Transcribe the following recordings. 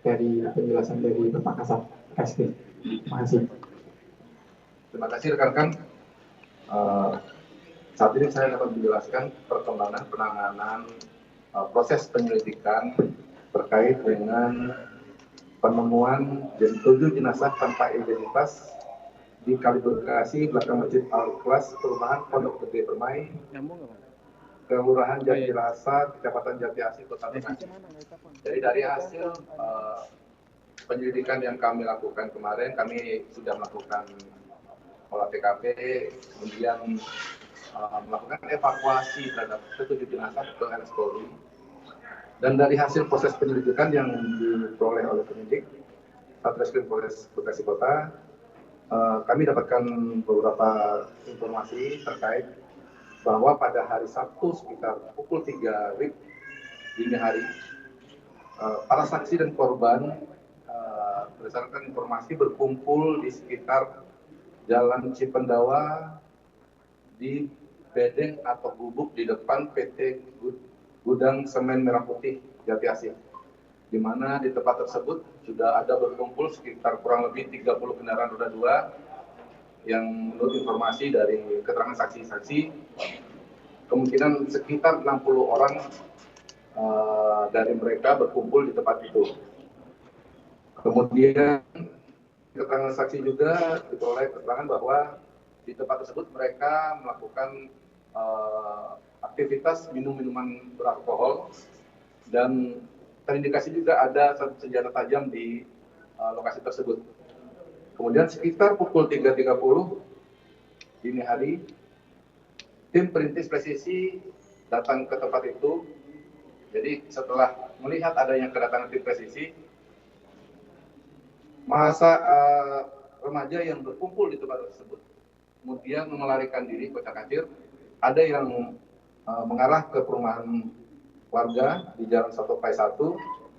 dari penjelasan dari Bapak Kasat SP. Terima kasih. Terima kasih rekan-rekan. Saat ini saya dapat menjelaskan perkembangan penanganan proses penyelidikan terkait dengan penemuan 7 jenazah tanpa identitas di Kaliberkasi belakang Masjid Al-Ikhlas, perumahan Pondok Gede Permai, Kelurahan Jatilasa, Kecamatan Jati Asih, Kota Bekasi. Jadi dari hasil penyelidikan yang kami lakukan kemarin, kami sudah melakukan olah TKP, kemudian melakukan evakuasi terhadap 7 jenazah ke RS Polri. Dan dari hasil proses penyelidikan yang diperoleh oleh penyidik Satreskrim Polres Bekasi Kota, kami dapatkan beberapa informasi terkait bahwa pada hari Sabtu sekitar pukul 3 WIB dini hari, para saksi dan korban berdasarkan informasi berkumpul di sekitar Jalan Cipendawa di bedeng atau gubuk di depan PT Gudang Semen Merah Putih Jati Asih, di mana di tempat tersebut sudah ada berkumpul sekitar kurang lebih 30 kendaraan roda 2 yang menurut informasi dari keterangan saksi-saksi kemungkinan sekitar 60 orang dari mereka berkumpul di tempat itu. Kemudian keterangan saksi juga diperoleh keterangan bahwa di tempat tersebut mereka melakukan aktivitas minum-minuman beralkohol dan terindikasi juga ada senjata tajam di lokasi tersebut. Kemudian sekitar pukul 3.30 dini hari, tim perintis presisi datang ke tempat itu. Jadi setelah melihat adanya kedatangan tim presisi, masa remaja yang berkumpul di tempat tersebut kemudian melarikan diri kocar-kacir. Ada yang mengarah ke perumahan warga di Jalan Soto Pai 1,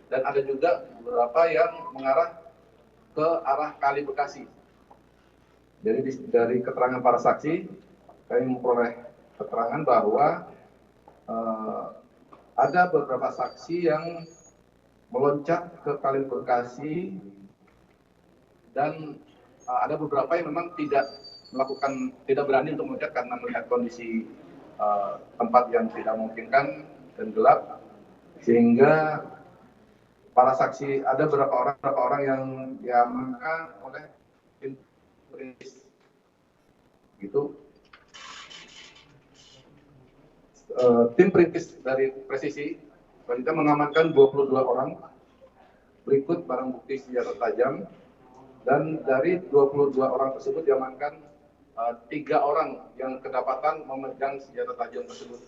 dan ada juga beberapa yang mengarah ke arah Kali Bekasi. Jadi dari keterangan para saksi, kami memperoleh keterangan bahwa ada beberapa saksi yang meloncat ke Kali Bekasi, dan ada beberapa yang memang tidak berani untuk meloncat karena melihat kondisi tempat yang tidak memungkinkan dan gelap, sehingga para saksi ada beberapa orang yang diamankan oleh tim perintis. Gitu. Tim perintis dari presisi kita mengamankan 22 orang berikut barang bukti senjata tajam, dan dari 22 orang tersebut diamankan 3 orang yang kedapatan memegang senjata tajam tersebut.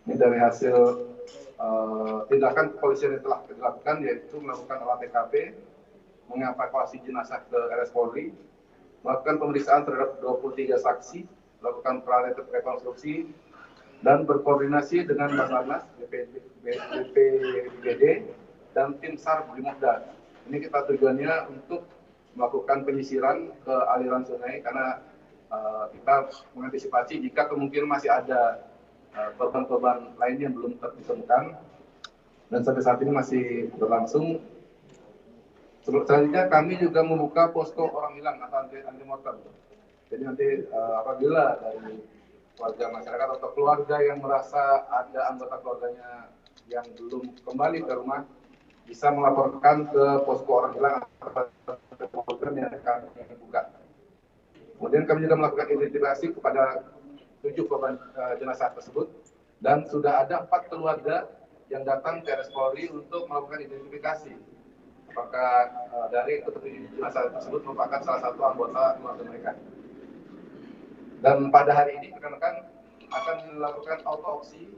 Ini dari hasil tindakan kepolisian yang telah dilakukan, yaitu melakukan olah TKP, mengevakuasi jenazah ke RS Polri, melakukan pemeriksaan terhadap 23 saksi, melakukan prarekonstruksi rekonstruksi, dan berkoordinasi dengan Basarnas, BPBD, dan tim SAR Brimopda. Ini kita tujuannya untuk melakukan penyisiran ke aliran sungai, karena kita mengantisipasi jika kemungkinan masih ada korban-korban lain yang belum ditemukan, dan sampai saat ini masih berlangsung. Selanjutnya kami juga membuka posko orang hilang atau anti mortem. Jadi nanti apabila dari warga masyarakat atau keluarga yang merasa ada anggota keluarganya yang belum kembali ke rumah, bisa melaporkan ke posko orang hilang atau program yang akan dibuka. Kemudian kami juga melakukan identifikasi kepada 7 korban jenazah tersebut, dan sudah ada 4 keluarga yang datang ke RS Polri untuk melakukan identifikasi apakah dari ke-7 jenazah tersebut merupakan salah satu anggota keluarga mereka. Dan pada hari ini rekan-rekan akan melakukan autopsi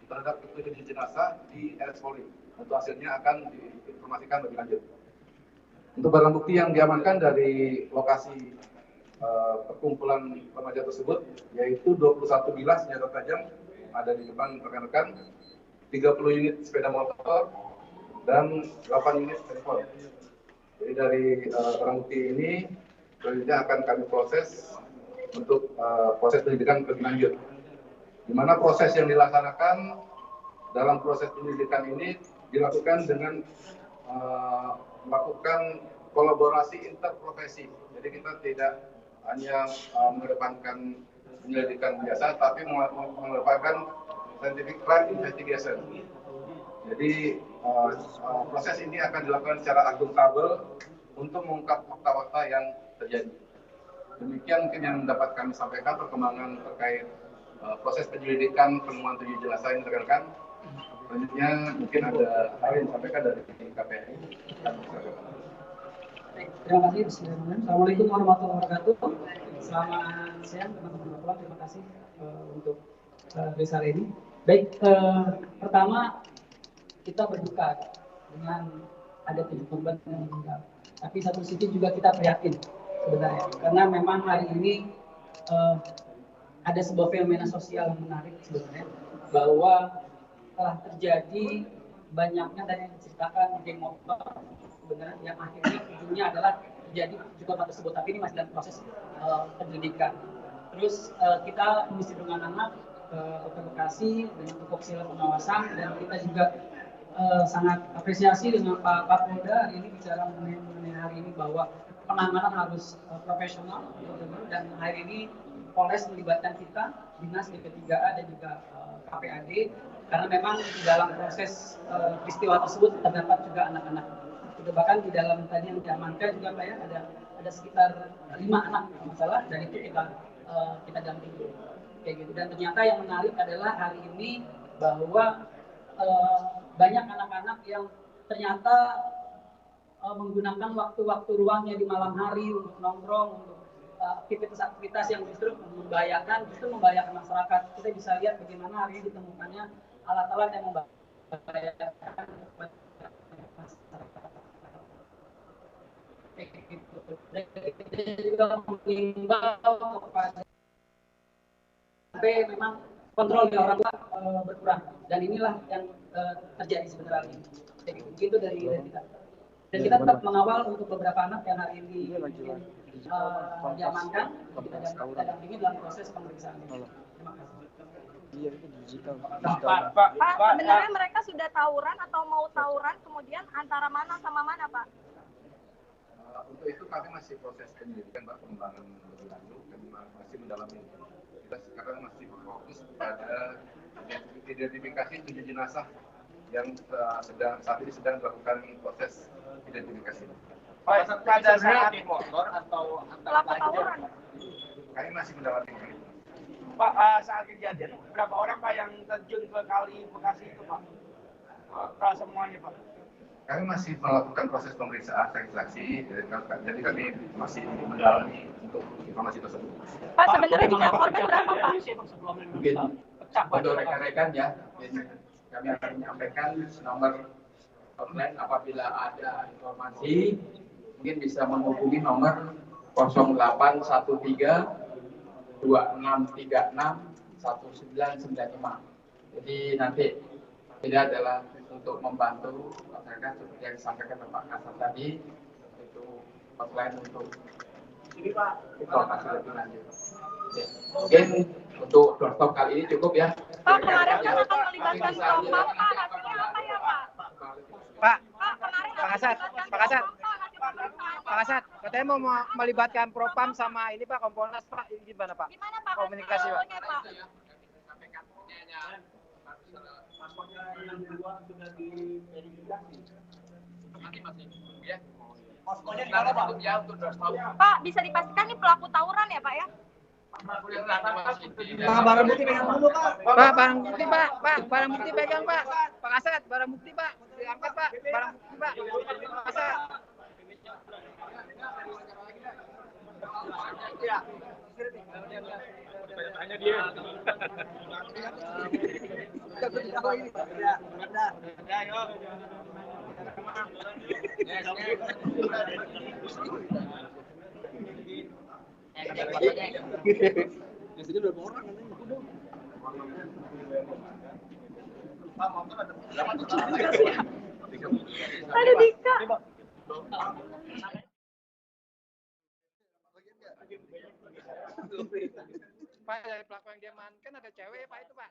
terhadap ke-7 jenazah di RS Polri. Untuk hasilnya akan diinformasikan lebih lanjut. Untuk barang bukti yang diamankan dari lokasi perkumpulan remaja tersebut, yaitu 21 bilah senjata tajam ada di depan rekan-rekan, 30 unit sepeda motor, dan 8 unit handphone. Jadi dari barang bukti ini selanjutnya akan kami proses untuk proses penyidikan lebih lanjut. Di mana proses yang dilaksanakan dalam proses penyidikan ini dilakukan dengan melakukan kolaborasi interprofesi. Jadi kita tidak hanya mengedepankan penyelidikan biasa, tapi mengedepankan scientific crime investigation. Jadi proses ini akan dilakukan secara akuntabel untuk mengungkap fakta-fakta yang terjadi. Demikian mungkin yang dapat kami sampaikan perkembangan terkait proses penyelidikan penemuan 7 jenazah ini, rekan-rekan. Selanjutnya mungkin ada hal yang disampaikan dari KPI. Terima kasih. Assalamualaikum warahmatullahi wabarakatuh. Selamat siang teman-teman. Terima kasih untuk riset ini. Baik, pertama kita berduka dengan ada 7 korban yang meninggal. Tapi satu sisi juga kita prihatin sebenarnya, karena memang hari ini ada sebuah fenomena sosial yang menarik sebenarnya, bahwa telah terjadi banyaknya dan yang diceritakan geng motor sebenarnya yang akhirnya ujungnya adalah terjadi juga hal tersebut, tapi ini masih dalam proses penyelidikan. Terus kita mesti dengan anak ke Bekasi dengan tupoksi pengawasan, dan kita juga sangat apresiasi dengan Pak Kapolda hari ini bicara mengenai hari ini bahwa penanganan harus profesional, dan hari ini Polres melibatkan kita, Dinas DP3A dan juga KPAD, karena memang di dalam proses peristiwa tersebut terdapat juga anak-anak. Bahkan di dalam tadi yang diamankan juga Pak ya, ada sekitar 5 anak masalah, dan itu kita dampingi kayak gitu. Dan ternyata yang menarik adalah hari ini bahwa banyak anak-anak yang ternyata menggunakan waktu-waktu ruangnya di malam hari untuk nongkrong, untuk aktivitas-aktivitas yang justru membahayakan masyarakat. Kita bisa lihat bagaimana hari ini ditemukannya alat-alat yang membahayakan masyarakat. Dan kita juga mengimbau kepada sampai memang kontrol di orang tua berkurang, dan inilah yang terjadi sebenarnya. Begitu dari kita. Dan kita tetap mengawal untuk beberapa anak yang hari ini diamankan, kita dampingi dalam proses pemeriksaan. Terima kasih. Pak, sebenarnya mereka sudah tawuran atau mau tawuran, kemudian antara mana sama mana, Pak? Untuk itu kami masih proses penyelidikan, Pak, pengembangan lebih lanjut dan masih mendalami. Kita sekarang masih berfokus pada identifikasi 7 jenazah yang saat ini sedang dilakukan proses identifikasi. Pak, pada saat motor atau pelaku tawuran? Kami masih mendalami. Pak, saat kejadian berapa orang Pak yang terjun ke kali Bekasi itu Pak? Pak semuanya Pak? Kami masih melakukan proses pemeriksaan saksi, jadi kami masih mendalami untuk informasi tersebut. Pak, sebenarnya jumlah korban berapa Pak? Mungkin untuk rekan-rekan ya, kami akan menyampaikan nomor hotline apabila ada informasi, mungkin bisa menghubungi nomor 0813 2636 1995. Jadi nanti ini adalah untuk membantu masyarakat seperti yang disampaikan Pak Kasat tadi, itu hotline untuk informasi lebih lanjut. Ya. Mungkin untuk doorstop kali ini cukup ya. Pak, kemarin kan akan melibatkan propam, Pak, hasilnya apa ya Pak? Pak, kemarin Pak Kasat, katanya mau melibatkan propam sama ini Pak, Kompolnas Pak, ini gimana Pak? Gimana Pak? Komunikasi Pak. Pak, bisa dipastikan ini pelaku tawuran ya Pak ya? Barang bukti pegang dulu Pak. Pak, barang bukti Pak. Pak, barang bukti pegang Pak. Pak Kasat, barang bukti Pak. Diangkat Pak, barang bukti Pak. Pak Kasat. Ya. Tanya dia. Biasanya berapa orang Ada Dika. Pak, dari pelaku yang diamankan ada cewek Pak itu Pak.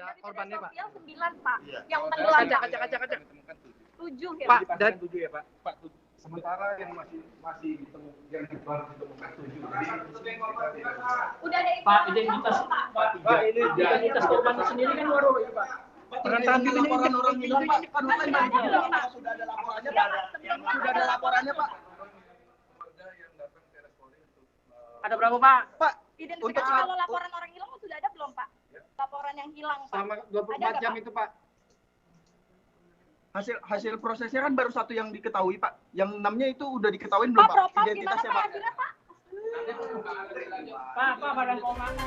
ada Dari korbannya Pak. sosial 9 Pak. Iya. Yang tenggelam Kaca, Pak. kaca. 7 ya. Pak, dan 7 ya Pak. Sementara yang masih ditemukan, yang baru ditemukan 7. Jadi kita tidak Udah ada Pak, informasi identitas belum, Pak? Pak, ini identitas korban sendiri kan baru ya Pak. Perentaan ini laporan orang hilang Pak. Kan Sudah ada belum, Pak? sudah ada laporannya Sudah, Pak. Pak. Sebelumnya Sudah ada laporannya Pak. keluarga yang datang ke RS Polri untuk Ada berapa Pak? Pak, Identifikasi Untuk- kalau laporan orang hilang sudah ada belum, Pak? Laporan yang hilang, Pak. selama 24 Ada nggak, jam Pak? itu Pak. hasil prosesnya kan baru 1 yang diketahui Pak. Yang 6-nya itu udah diketahui belum Pak, Pak? propam gimana Identitasnya Pak Pak. hasilnya, Pak? Pak, Badan Komando.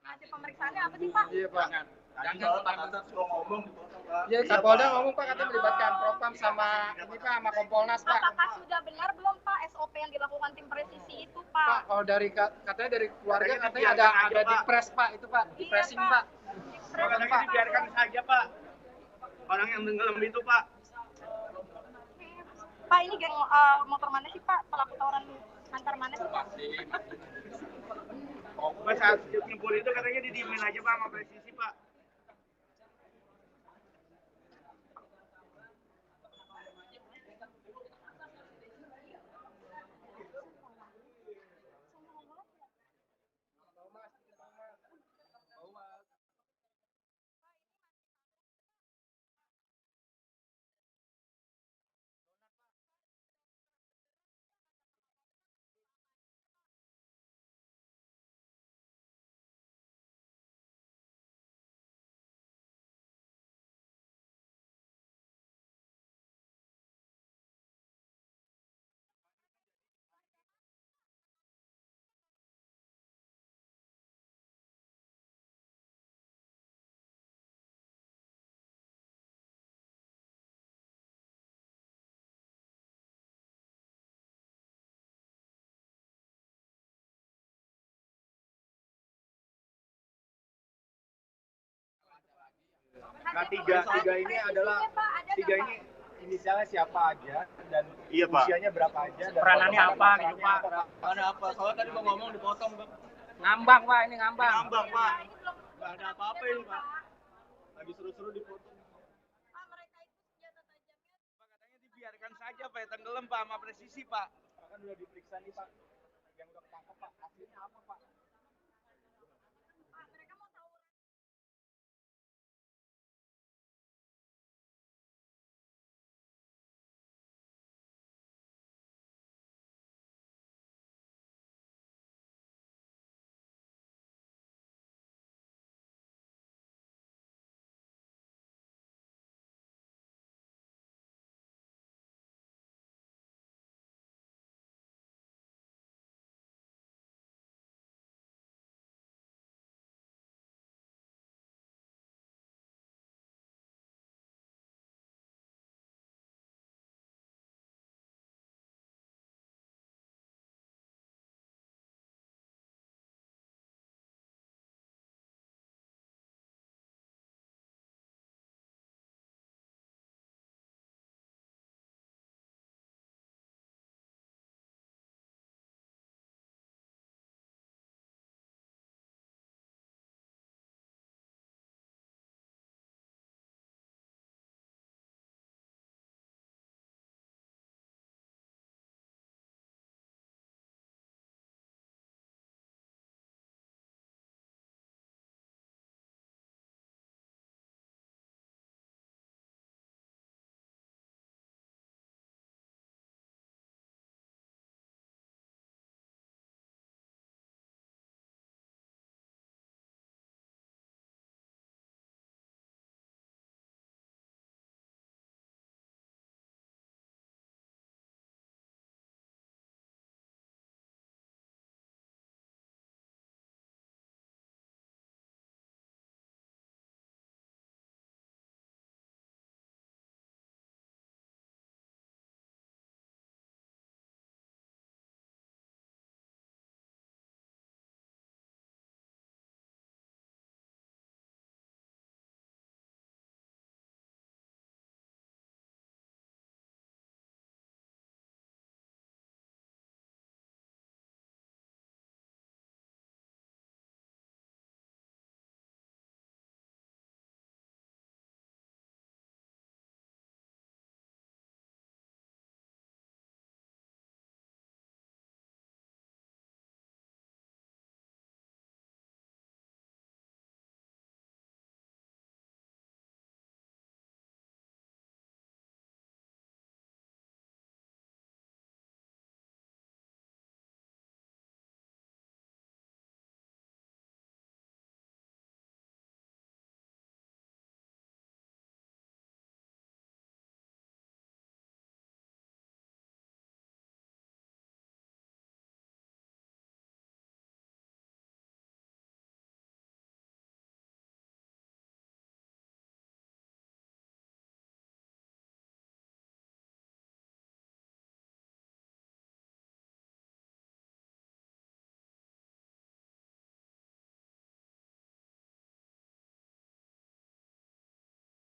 Hasil pemeriksaannya apa sih, Pak? Iya Pak. Pak. Iya, Kapolda ngomong Pak katanya melibatkan Propam sama ini Pak sama Kompolnas Pak. Apakah sudah benar belum, Pak, SOP yang dilakukan tim presisi itu, Pak, Pak? kalau dari katanya dari keluarga Katanya katanya dibiarkan ada aja, di Pak. press Pak itu Pak, di Iya, pressing Pak. Pak. Katanya dibiarkan saja Pak. Orang yang tenggelam itu Pak. Pak, ini geng motor mana sih, Pak? Pelaku tawuran antar mana sih, Pak? Pas saat nyebur itu katanya didiemin aja Pak sama presisi Pak. Nah, tiga ini adalah tiga ini inisialnya siapa aja dan Iya, Pak. usianya berapa aja dan Peranannya apa gitu, Pak? Peranannya apa? Soalnya tadi mau ngomong dipotong, Bang. Ngambang Pak, ini ngambang. Ngambang, Pak. Ini belum Nggak ada apa-apa ini, Pak. Lagi seru-seru dipotong. Pak, mereka itu senjata tajamnya. Pak katanya dibiarkan saja Pak, tenggelam Pak sama presisi Pak. Kan udah diperiksa nih, Pak. Yang udah ketangkep, Pak. Hasilnya apa, Pak?